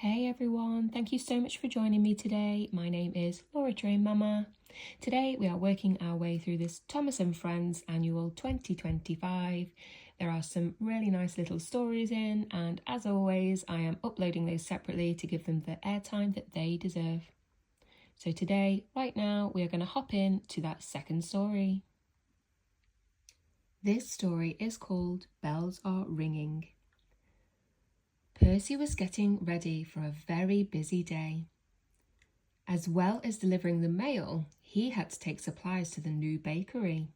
Hey everyone, thank you so much for joining me today. My name is Laura Train Mama. Today we are working our way through this Thomas and Friends Annual 2025. There are some really nice little stories in, and as always I am uploading those separately to give them the airtime that they deserve. So today, right now, we are going to hop in to that second story. This story is called Bells Are Ringing. Percy was getting ready for a very busy day. As well as delivering the mail, he had to take supplies to the new bakery.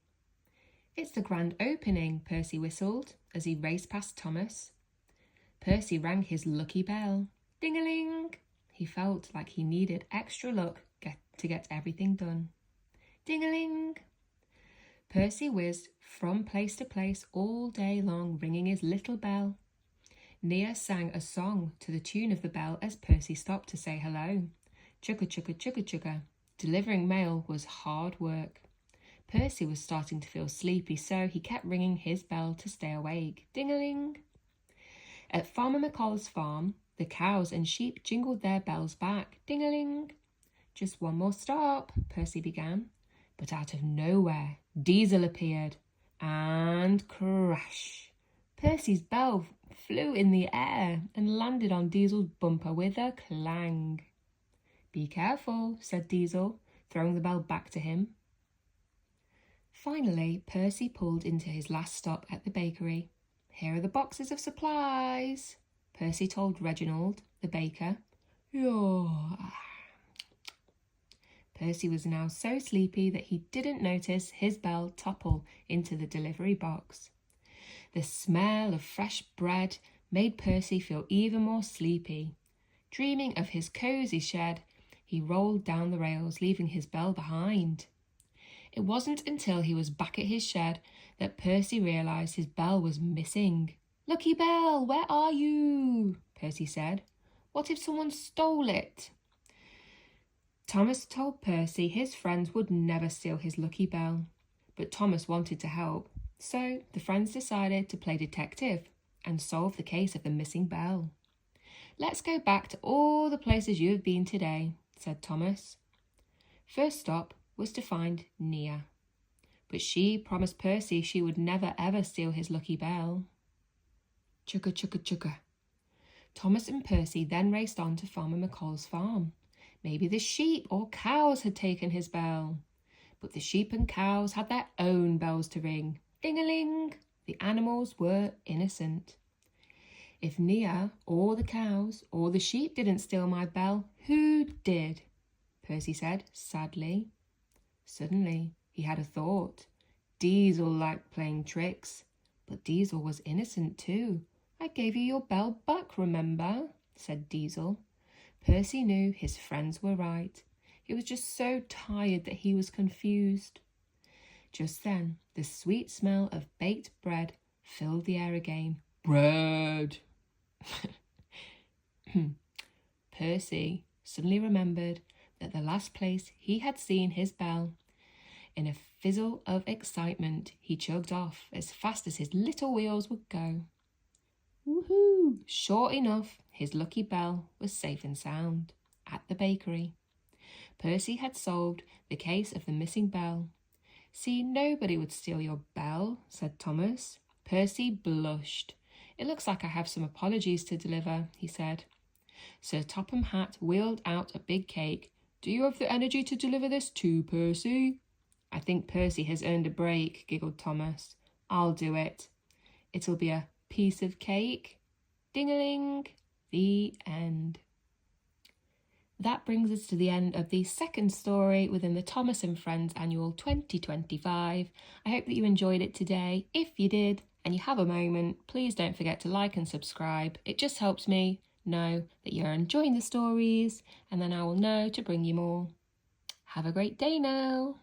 "It's the grand opening," Percy whistled as he raced past Thomas. Percy rang his lucky bell. Ding-a-ling! He felt like he needed extra luck to get everything done. Ding-a-ling! Percy whizzed from place to place all day long, ringing his little bell. Nia sang a song to the tune of the bell as Percy stopped to say hello. Chugga chugga chugga chugga. Delivering mail was hard work. Percy was starting to feel sleepy, so he kept ringing his bell to stay awake. Ding-a-ling! At Farmer McColl's farm, the cows and sheep jingled their bells back. Ding-a-ling! "Just one more stop," Percy began. But out of nowhere, Diesel appeared. And crash! Percy's bell flew in the air and landed on Diesel's bumper with a clang. "Be careful," said Diesel, throwing the bell back to him. Finally, Percy pulled into his last stop at the bakery. "Here are the boxes of supplies," Percy told Reginald, the baker. "Yeah." Percy was now so sleepy that he didn't notice his bell topple into the delivery box. The smell of fresh bread made Percy feel even more sleepy. Dreaming of his cosy shed, he rolled down the rails, leaving his bell behind. It wasn't until he was back at his shed that Percy realised his bell was missing. "Lucky Bell, where are you?" Percy said. "What if someone stole it?" Thomas told Percy his friends would never steal his lucky bell, but Thomas wanted to help. So the friends decided to play detective and solve the case of the missing bell. "Let's go back to all the places you have been today," said Thomas. First stop was to find Nia, but she promised Percy she would never ever steal his lucky bell. Chugga chugga chugga. Thomas and Percy then raced on to Farmer McColl's farm. Maybe the sheep or cows had taken his bell. But the sheep and cows had their own bells to ring. Ding-a-ling! The animals were innocent. "If Nia or the cows or the sheep didn't steal my bell, who did?" Percy said sadly. Suddenly, he had a thought. Diesel liked playing tricks, but Diesel was innocent too. "I gave you your bell back, remember?" said Diesel. Percy knew his friends were right. He was just so tired that he was confused. Just then, the sweet smell of baked bread filled the air again. Bread! Percy suddenly remembered that the last place he had seen his bell. In a fizzle of excitement, he chugged off as fast as his little wheels would go. Woohoo! Sure enough, his lucky bell was safe and sound at the bakery. Percy had solved the case of the missing bell. "See, nobody would steal your bell," said Thomas. Percy blushed. "It looks like I have some apologies to deliver," he said. Sir Topham Hatt wheeled out a big cake. "Do you have the energy to deliver this too, Percy?" "I think Percy has earned a break," giggled Thomas. "I'll do it. It'll be a piece of cake." Ding-a-ling! The end. That brings us to the end of the second story within the Thomas and Friends Annual 2025. I hope that you enjoyed it today. If you did and you have a moment, please don't forget to like and subscribe. It just helps me know that you're enjoying the stories, and then I will know to bring you more. Have a great day now.